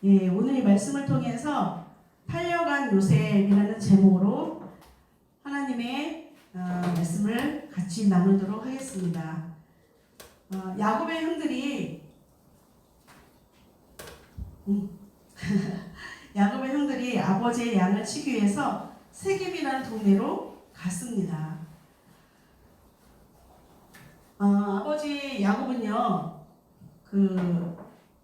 예, 오늘 이 말씀을 통해서 팔려간 요셉이라는 제목으로 하나님의 말씀을 같이 나누도록 하겠습니다. 야곱의 형들이 야곱의 형들이 아버지의 양을 치기 위해서 세겜이라는 동네로 갔습니다. 아버지 야곱은요,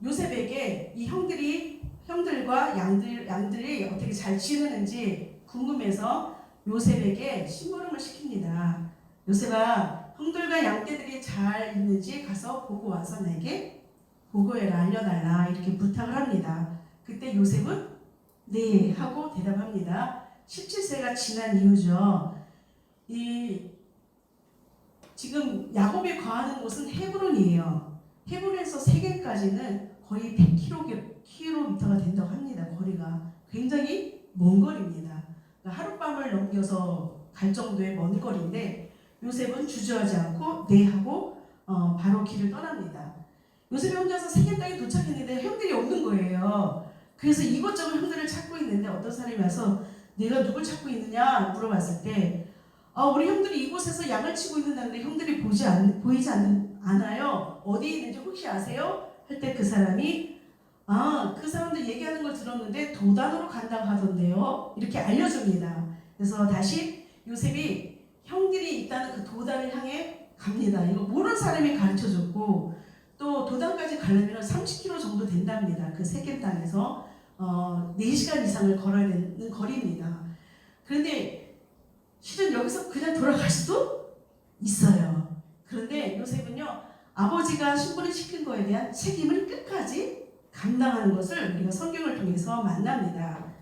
요셉에게 이 형들과 양들이 어떻게 잘 지내는지 궁금해서 요셉에게 심부름을 시킵니다. 요셉아, 형들과 양떼들이 잘 있는지 가서 보고 와서 내게 보고해라, 알려달라, 이렇게 부탁을 합니다. 그때 요셉은 네 하고 대답합니다. 17세가 지난 이후죠. 지금 야곱이 거하는 곳은 헤브론이에요. 헤브론에서 세겜까지는 거의 100km가 된다고 합니다. 거리가 굉장히 먼 거리입니다. 그러니까 하룻밤을 넘겨서 갈 정도의 먼 거리인데 요셉은 주저하지 않고 네 하고 바로 길을 떠납니다. 요셉이 혼자서 세겜 땅에 도착했는데 형들이 없는 거예요. 그래서 이것저것 형들을 찾고 있는데 어떤 사람이 와서 내가 누굴 찾고 있느냐 물어봤을 때 우리 형들이 이곳에서 양을 치고 있는데 형들이 보이지 않아요. 어디에 있는지 혹시 아세요? 할 때 그 사람이 그 사람들 얘기하는 걸 들었는데 도단으로 간다고 하던데요. 이렇게 알려줍니다. 그래서 다시 요셉이 형들이 있다는 그 도단을 향해 갑니다. 이거 모르는 사람이 가르쳐줬고 또 도단까지 가려면 30km 정도 된답니다. 그 세겜 땅에서 4시간 이상을 걸어야 되는 거리입니다. 그런데 실은 여기서 그냥 돌아갈 수도 있어요. 그런데 요셉은요, 아버지가 신부를 시킨 거에 대한 책임을 끝까지 감당하는 것을 우리가 성경을 통해서 만납니다.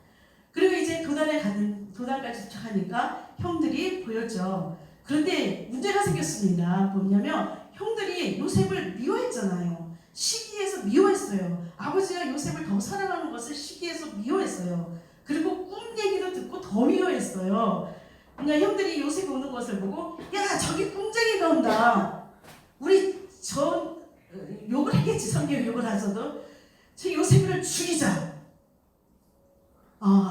그리고 이제 도단까지 도착하니까 형들이 보였죠. 그런데 문제가 생겼습니다. 뭐냐면 형들이 요셉을 미워했잖아요. 시기해서 미워했어요. 아버지가 요셉을 더 사랑하는 것을 시기해서 미워했어요. 그리고 꿈 얘기도 듣고 더 미워했어요. 그냥 형들이 요셉이 오는 것을 보고 야, 저기 꿈쟁이가 온다. 우리 욕을 하겠지. 성경 욕을 하셔도 저 요셉을 죽이자.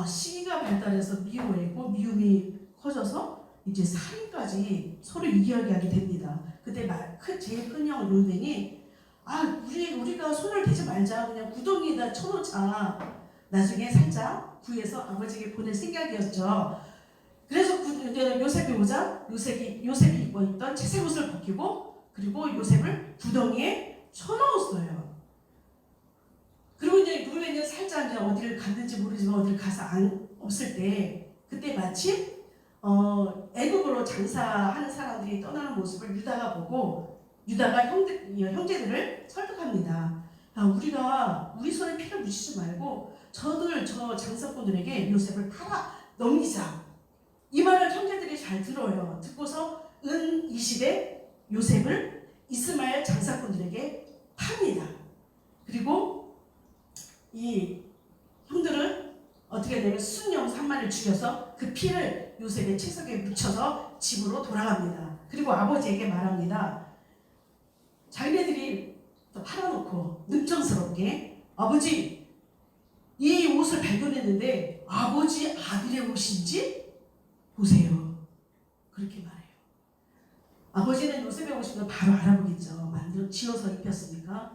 시기가 발달해서 미워했고 미움이 커져서 이제 살인까지 서로 이야기하게 됩니다. 그때 제일 큰 형 루벤이 우리가 손을 대지 말자. 그냥 구덩이에다 쳐놓자. 나중에 살짝 구해서 아버지에게 보낼 생각이었죠. 그래서 요셉이 오자 요셉이 입고 있던 채색 옷을 벗기고 그리고 요셉을 구덩이에 쳐넣었어요. 그리고 이제 루벤은 살짝 이제 어디를 갔는지 모르지만 어디를 가서 없을 때 그때 마침 애굽으로 장사하는 사람들이 떠나는 모습을 유다가 보고 유다가 형제들을 설득합니다. 우리 손에 피를 묻히지 말고 저 장사꾼들에게 요셉을 팔아 넘기자. 이 말을 형제들이 잘 들어요. 듣고서 은 20에 요셉을 이스마엘 장사꾼들에게 팝니다. 그리고 이 형들은 어떻게 되면 순영사 한 마리를 죽여서 그 피를 요셉의 채석에 묻혀서 집으로 돌아갑니다. 그리고 아버지에게 말합니다. 자기네들이 팔아놓고 능청스럽게 아버지, 이 옷을 발견했는데 아버지 아들의 옷인지 보세요. 그렇게 말해요. 아버지는 요셉의 옷이면 바로 알아보겠죠. 지어서 입혔으니까.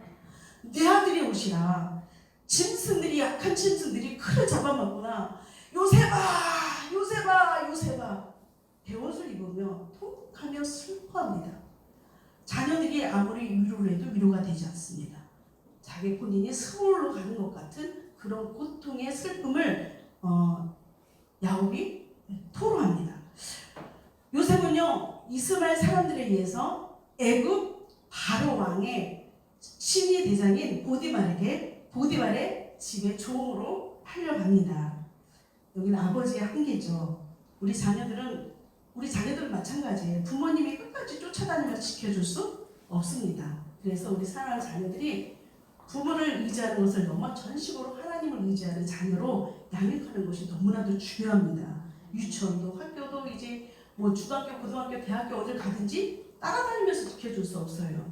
내 아들의 옷이라. 짐승들이, 약한 짐승들이 그를 잡아먹구나. 요셉아, 요셉아, 요셉아. 배옷을 입으며 통곡하며 슬퍼합니다. 자녀들이 아무리 위로를 해도 위로가 되지 않습니다. 자기 본인이 스물로 가는 것 같은 그런 고통의 슬픔을 야곱이 토로합니다. 요셉은요, 이스마엘 사람들에 의해서 애굽 바로 왕의 신위 대장인 보디발의 집에 종으로 팔려갑니다. 여기는 아버지의 한계죠. 우리 자녀들은 마찬가지예요. 부모님이 끝까지 쫓아다니면서 지켜줄 수 없습니다. 그래서 우리 사랑하는 자녀들이 부모를 의지하는 것을 넘어 전식으로 하나님을 의지하는 자녀로 양육하는 것이 너무나도 중요합니다. 유치원도 학교도 이제 중학교, 고등학교, 대학교 어딜 가든지 따라다니면서 지켜줄 수 없어요.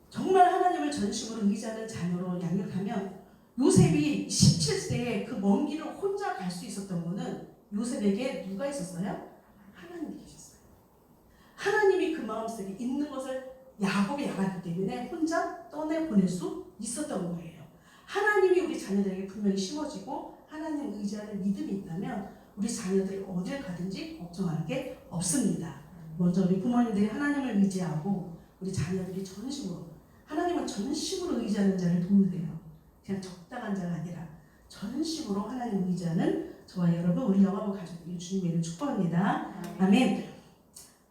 정말 하나님을 전심으로 의지하는 자녀로 양육하면 요셉이 17세에 그 먼 길을 혼자 갈 수 있었던 거는 요셉에게 누가 있었어요? 하나님이 계셨어요. 하나님이 그 마음속에 있는 것을 야곱이 알았기 때문에 혼자 떠내보낼 수 있었던 거예요. 하나님이 우리 자녀들에게 분명히 심어지고 하나님 의지하는 믿음이 있다면 우리 자녀들이 어딜 가든지 걱정할 게 없습니다. 먼저 우리 부모님들이 하나님을 의지하고 우리 자녀들이 전심으로, 하나님은 전심으로 의지하는 자를 돕는데요. 그냥 적당한 자가 아니라 전심으로 하나님을 의지하는 저와 여러분, 우리 영화부 가족들이 주님의 이름을 축복합니다. 아멘.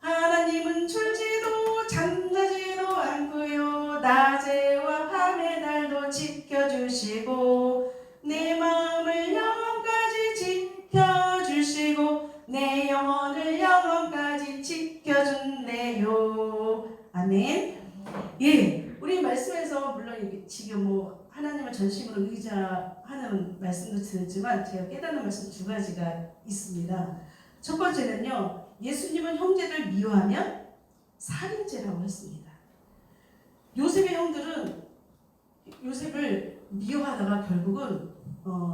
하나님은 졸지도 잠자지도 않고요, 낮에와 밤에 날도 지켜주시고 내 마음을 영원까지 지켜주시고 내 영혼을 영원까지 지켜준대요. 아멘. 예, 우리 말씀에서 물론 지금 뭐 하나님을 전심으로 의지하는 말씀도 드렸지만 제가 깨닫는 말씀 두 가지가 있습니다. 첫 번째는요, 예수님은 형제를 미워하면 살인죄라고 했습니다. 요셉의 형들은 요셉을 미워하다가 결국은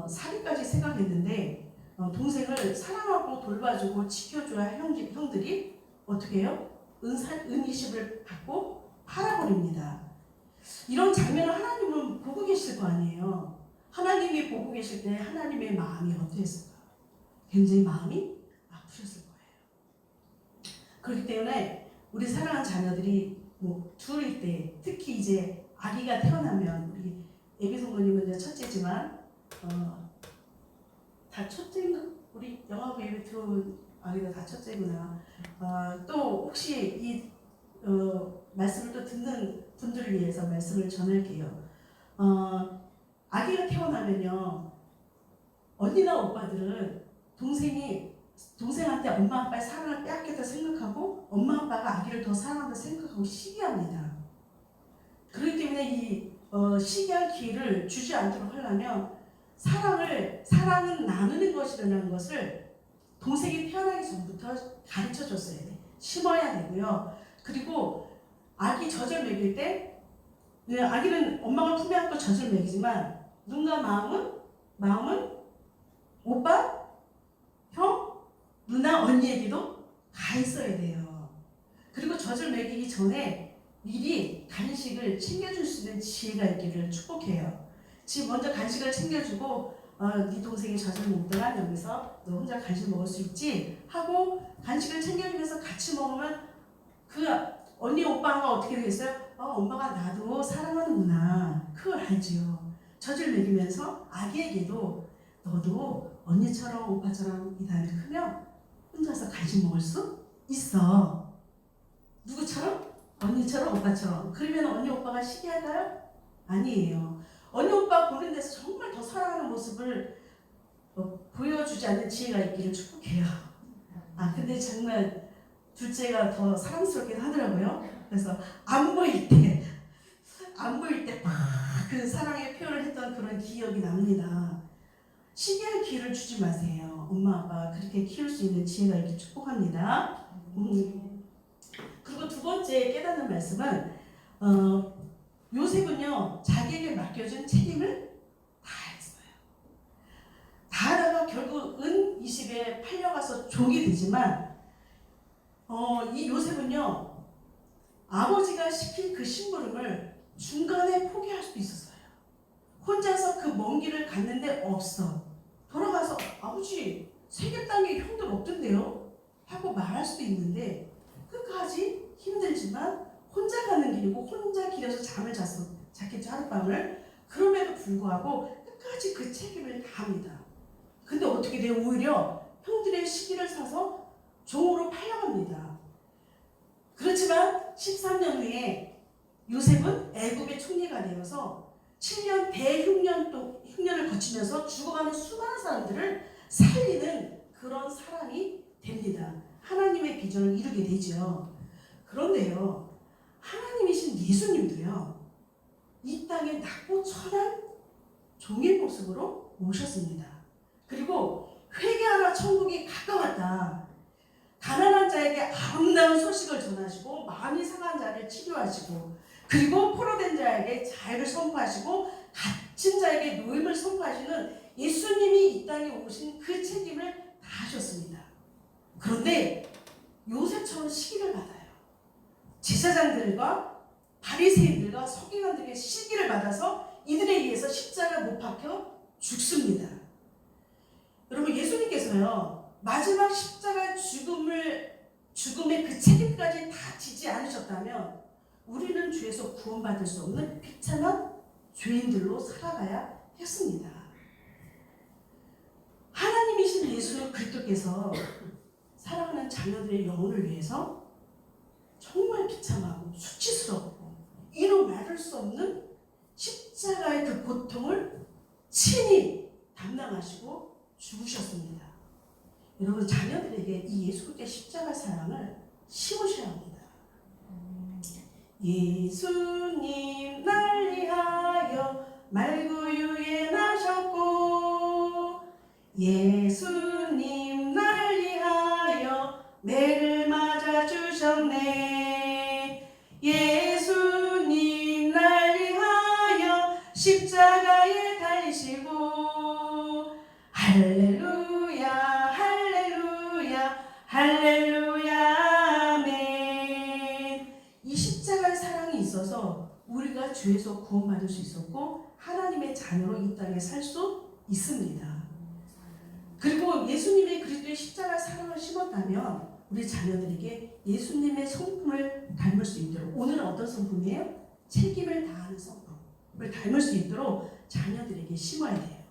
살인까지 생각했는데 동생을 사랑하고 돌봐주고 지켜줘야 할 형들이 어떻게 해요? 은20을 받고 팔아버립니다. 이런 장면을 하나님은 보고 계실 거 아니에요. 하나님이 보고 계실 때 하나님의 마음이 어떠했을까? 굉장히 마음이 아프셨을 거예요. 그렇기 때문에 우리 사랑하는 자녀들이 뭐 둘일 때, 특히 이제 아기가 태어나면, 우리 예비 성도님은 이제 첫째지만 다 첫째인가? 우리 영화부 예배 들어온 아기가 다 첫째구나. 또 혹시 이 말씀을 또 듣는 분들을 위해서 말씀을 전할게요. 아기가 태어나면요, 언니나 오빠들은 동생한테 엄마 아빠의 사랑을 빼앗겼다 생각하고 엄마 아빠가 아기를 더 사랑한다 생각하고 시기합니다. 그렇기 때문에 이 시기할 기회를 주지 않도록 하려면 사랑은 나누는 것이라는 것을 동생이 태어나기 전부터 가르쳐 줬어야 돼. 심어야 되고요. 그리고 아기 젖을 먹일 때 아기는 엄마가 품에 안고 젖을 먹이지만 눈과 마음은 오빠, 형, 누나, 언니에게도 가 있어야 돼요. 그리고 젖을 먹이기 전에 미리 간식을 챙겨줄 수 있는 지혜가 있기를 축복해요. 지금 먼저 간식을 챙겨주고 네 동생이 젖을 먹더라, 여기서 너 혼자 간식 먹을 수 있지? 하고 간식을 챙겨주면서 같이 먹으면 그 언니 오빠가 어떻게 되겠어요? 엄마가 나도 사랑하는구나, 그걸 알지요. 젖을 먹이면서 아기에게도 너도 언니처럼 오빠처럼 이 다음에 크면 혼자서 간식 먹을 수 있어. 누구처럼? 언니처럼 오빠처럼. 그러면 언니 오빠가 시기할까요? 아니에요. 언니 오빠 보는 데서 정말 더 사랑하는 모습을 보여주지 않는 지혜가 있기를 축복해요. 근데 정말 둘째가 더 사랑스럽긴 하더라고요. 그래서 안 보일 때 막 그 사랑의 표현을 했던 그런 기억이 납니다. 시기할 기회를 주지 마세요. 엄마 아빠 그렇게 키울 수 있는 지혜가 있길 축복합니다. 그리고 두 번째 깨닫는 말씀은 요셉은요, 자기에게 맡겨준 책임을 다 했어요. 다 하다가 결국 은20에 팔려가서 종이 되지만 이 요셉은요, 아버지가 시킨 그 심부름을 중간에 포기할 수도 있었어요. 혼자서 그 먼 길을 갔는데 없어. 돌아가서 아버지 세계 땅에 형들 없던데요? 하고 말할 수도 있는데 끝까지 힘들지만 혼자 가는 길이고 혼자 길에서 잠을 잤겠죠, 하룻밤을. 그럼에도 불구하고 끝까지 그 책임을 다합니다. 근데 어떻게 돼요? 오히려 형들의 시기를 사서 종으로 팔려갑니다. 그렇지만 13년 후에 요셉은 애굽의 총리가 되어서 7년 대흉년을 거치면서 죽어가는 수많은 사람들을 살리는 그런 사람이 됩니다. 하나님의 비전을 이루게 되죠. 그런데요, 하나님이신 예수님도요, 이 땅에 낮고 천한 종의 모습으로 오셨습니다. 그리고 회개하라, 천국이 가까웠다. 가난한 자에게 아름다운 소식을 전하시고 마음이 상한 자를 치료하시고, 그리고 포로된 자에게 자유를 선포하시고 갇힌 자에게 노임을 선포하시는 예수님이 이 땅에 오신 그 책임을 다 하셨습니다. 그런데 요셉처럼 시기를 받아요. 제사장들과 바리새인들과 서기관들에게 시기를 받아서 이들에 의해서 십자가에 못 박혀 죽습니다. 여러분, 예수님께서요 마지막 십자가 죽음의 그 책임까지 다 지지 않으셨다면 우리는 죄에서 구원받을 수 없는 비참한 죄인들로 살아가야 했습니다. 하나님이신 예수 그리스도께서 사랑하는 자녀들의 영혼을 위해서 정말 비참하고 수치스럽고 이루 말할 수 없는 십자가의 그 고통을 친히 담당하시고 죽으셨습니다. 여러분, 자녀들에게 이 예수 그리스도의 십자가 사랑을 심으셔야 합니다. 예수님 날 위하여 말구유에 나셨고, 예수님 날 위하여 매를 맞아 주셨네. 예수님 날 위하여 십자가에 달리시고, 할렐루야 할렐루야 할렐루야 아멘. 이 십자가의 사랑이 있어서 우리가 죄에서 구원받을 수 있었고 하나님의 자녀로 이 땅에 살 수 있습니다. 그리고 예수님의 그리스도의 십자가 사랑을 심었다면 우리 자녀들에게 예수님의 성품을 닮을 수 있도록, 오늘은 어떤 성품이에요? 책임을 다하는 성품을 닮을 수 있도록 자녀들에게 심어야 돼요.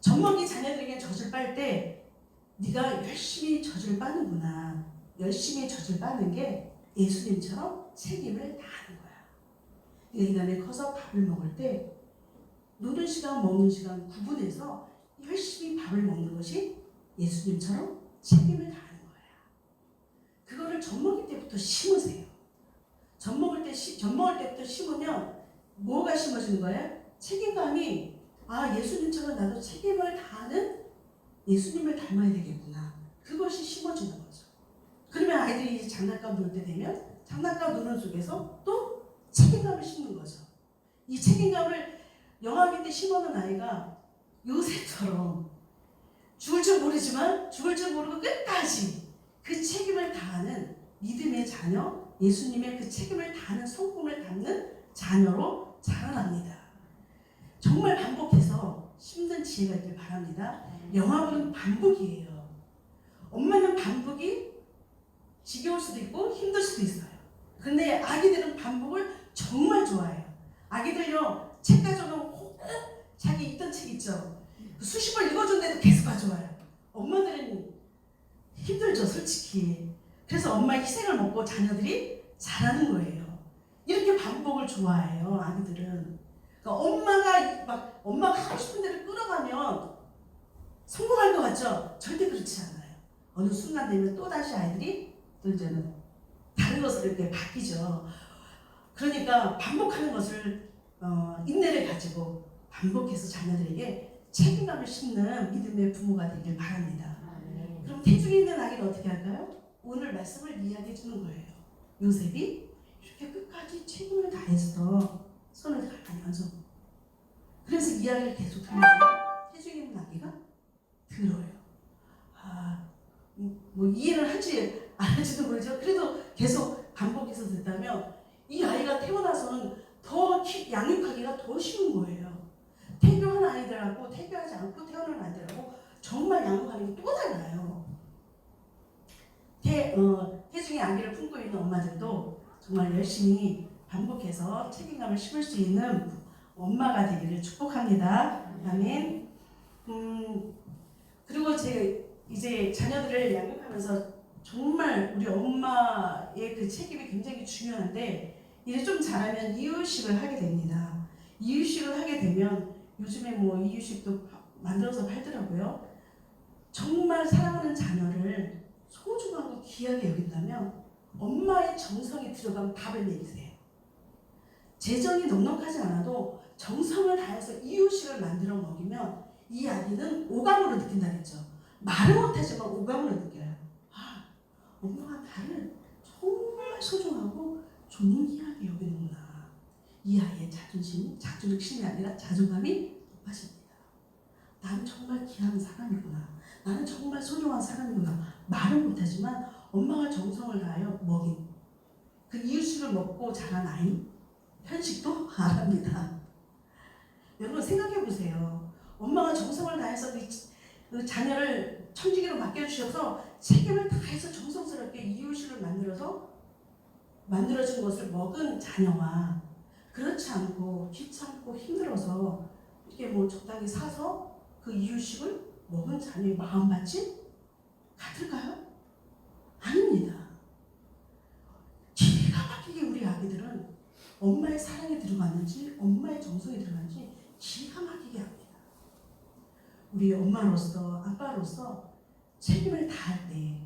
젖먹이 자녀들에게 젖을 빨 때 네가 열심히 젖을 빠는구나, 열심히 젖을 빠는 게 예수님처럼 책임을 다하는 거야. 이 다음에 커서 밥을 먹을 때 노는 시간 먹는 시간 구분해서 열심히 밥을 먹는 것이 예수님처럼 책임을 다하는 거야. 그거를 젖먹일 때부터 심으세요. 젖먹을 때부터 심으면 뭐가 심어지는 거예요? 책임감이, 아, 예수님처럼 나도 책임을 다하는 예수님을 닮아야 되겠구나. 그것이 심어지는 거죠. 그러면 아이들이 이제 장난감 놀 때 되면 장난감 노는 속에서 또 책임감을 심는 거죠. 이 책임감을 영아기 때 심어놓은 아이가 요셉처럼 죽을 줄 모르지만 죽을 줄 모르고 끝까지 그 책임을 다하는 믿음의 자녀, 예수님의 그 책임을 다하는 성품을 담는 자녀로 자라납니다. 정말 반복해서 힘든 지혜가 있길 바랍니다. 영아는 반복이에요. 엄마는 반복이 지겨울 수도 있고 힘들 수도 있어요. 근데 아기들은 반복을 정말 좋아해요. 아기들요, 책 가져오면 꼭 자기 읽던 책 있죠. 수십 번 읽어준데도 계속 가져와요. 엄마들은 힘들죠, 솔직히. 그래서 엄마의 희생을 먹고 자녀들이 잘하는 거예요. 이렇게 반복을 좋아해요, 아기들은. 그러니까 엄마가 하고 싶은 대로 끌어가면 성공할 것 같죠? 절대 그렇지 않아요. 어느 순간 되면 또 다시 아이들이 또 이제는 다른 것으로 이렇게 바뀌죠. 그러니까 반복하는 것을 인내를 가지고 반복해서 자녀들에게 책임감을 심는 믿음의 부모가 되길 바랍니다. 그럼 태중에 있는 아기는 어떻게 할까요? 오늘 말씀을 이야기해 주는 거예요. 요셉이 이렇게 끝까지 책임을 다해서 손을 가만히 얹어. 그래서 이야기를 계속 들려주면 태중에 있는 아기가 들어요. 뭐 이해를 할지 안 할지도 모르죠. 그래도 계속 반복해서 듣다면 이 아이가 태어나서는 더 양육하기가 더 쉬운 거예요. 태교한 아이들하고 태교하지 않고 태어난 아이들하고 정말 양육하는 게 또 달라요. 태중의 아기를 품고 있는 엄마들도 정말 열심히 반복해서 책임감을 심을 수 있는 엄마가 되기를 축복합니다. 아멘. 그리고 이제 자녀들을 양육하면서 정말 우리 엄마의 그 책임이 굉장히 중요한데, 이제 좀 자라면 이유식을 하게 됩니다. 이유식을 하게 되면 요즘에 뭐 이유식도 만들어서 팔더라고요. 정말 사랑하는 자녀를 소중하고 귀하게 여긴다면 엄마의 정성이 들어간 밥을 먹이세요. 재정이 넉넉하지 않아도 정성을 다해서 이유식을 만들어 먹이면 이 아기는 오감으로 느낀다 그랬죠. 말은 못하지만 오감으로 느껴요. 아, 엄마가 나를 정말 소중하고 존귀하게 여기는구나. 이 아이의 자존심이 아니라 자존감이 높아집니다. 나는 정말 귀한 사람이구나. 나는 정말 소중한 사람이구나. 말은 못하지만 엄마가 정성을 다하여 먹인 그 이유식을 먹고 자란 아이 편식도 안 합니다. 여러분 생각해 보세요. 엄마가 정성을 다해서 그 자녀를 청지기로 맡겨주셔서 책임을 다해서 정성스럽게 이유식을 만들어진 것을 먹은 자녀와 그렇지 않고 귀찮고 힘들어서 이렇게 뭐 적당히 사서 그 이유식을 먹은 자녀의 마음밭이 같을까요? 아닙니다. 기가 막히게 우리 아기들은 엄마의 사랑이 들어갔는지 엄마의 정성이 들어갔는지 기가 막히게 합니다. 우리 엄마로서 아빠로서 책임을 다할 때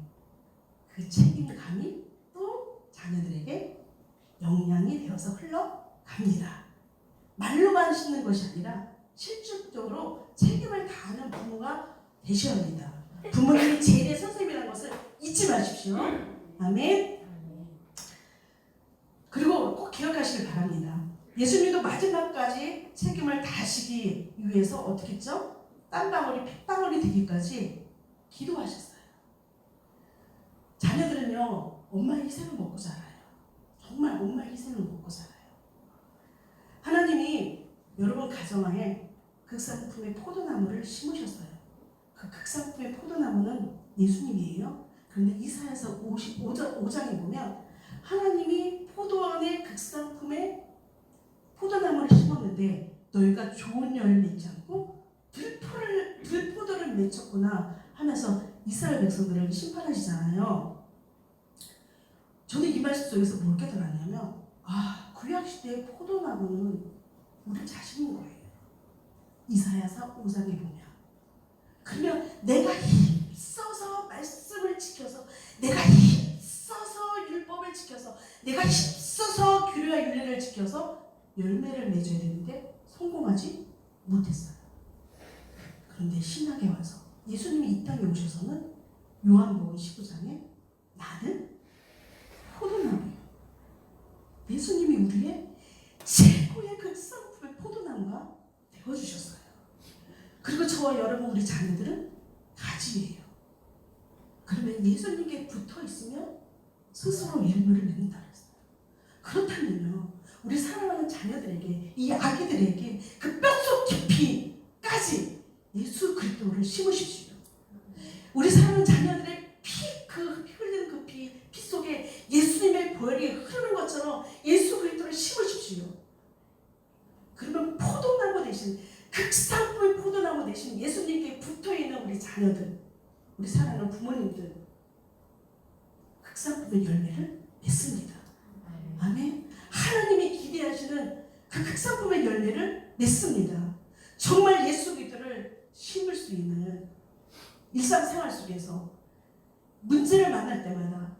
그 책임감이 또 자녀들에게 영향이 되어서 흘러갑니다. 말로만 싣는 것이 아니라 실질적으로 책임을 다하는 부모가 되셔야 합니다. 부모님이 제일의 선생님이라는 것을 잊지 마십시오. 아멘. 그리고 꼭 기억하시길 바랍니다. 예수님도 마지막까지 책임을 다하시기 위해서 어떻게 했죠? 땀방울이 핏방울이 되기까지 기도하셨어요. 자녀들은요, 엄마의 희생을 먹고 자라요. 정말 엄마의 희생을 먹고 자라요. 하나님이 여러분 가정에 극상품의 포도나무를 심으셨어요. 그 극상품의 포도나무는 예수님이에요. 그런데 이사야서 55장에 보면 하나님이 포도원의 극상품의 포도나무를 심었는데 너희가 좋은 열을 맺지 않고 들포도를 맺혔구나 하면서 이스라엘 백성들을 심판하시잖아요. 저는 이 말씀 속에서 뭘 깨달았냐면 구약시대의 포도나무는 우리 자신인 거예요. 이사야서 5장에 보면. 그러면 내가 힘써서 말씀을 지켜서 내가 힘써서 율법을 지켜서 내가 힘써서 규례와 윤례를 지켜서 열매를 맺어야 되는데 성공하지 못했어요. 그런데 신약에 와서 예수님이 이 땅에 오셔서는 요한복음 19장에 나는 포도나무예요. 예수님이 우리의 최고의 극상품의 포도나무가 되어주셨어요. 그리고 저와 여러분 우리 자녀들은 가지예요. 그러면 예수님께 붙어있으면 스스로 열매를 맺는다 그랬어요. 그렇다면요, 우리 사랑하는 자녀들에게, 이 아기들에게 그 뼛속 깊이까지 예수 그리스도를 심으십시오. 우리 사랑하는 자녀들의 피 흘리는 그 피 속에 예수님의 보혈이 흐르는 것처럼 예수 그리스도를 심으십시오. 그러면 포도나무 대신, 극상품의 포도나무 대신 예수님께 붙어있는 우리 자녀들, 우리 사랑하는 부모님들 극상품의 열매를 맺습니다. 아멘. 하나님이 기대하시는 그 극상품의 열매를 맺습니다. 정말 예수 그리스도를 심을 수 있는 일상생활 속에서 문제를 만날 때마다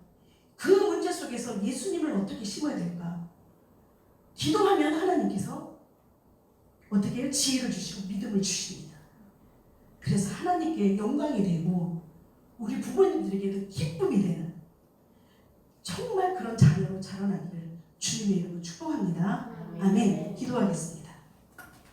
그 문제 속에서 예수님을 어떻게 심어야 될까? 기도하면 하나님께서 어떻게 해요? 지혜를 주시고 믿음을 주십니다. 그래서 하나님께 영광이 되고 우리 부모님들에게도 기쁨이 되는 정말 그런 자녀로 자라나기를 주님의 이름으로 축복합니다. 아멘. 기도하겠습니다.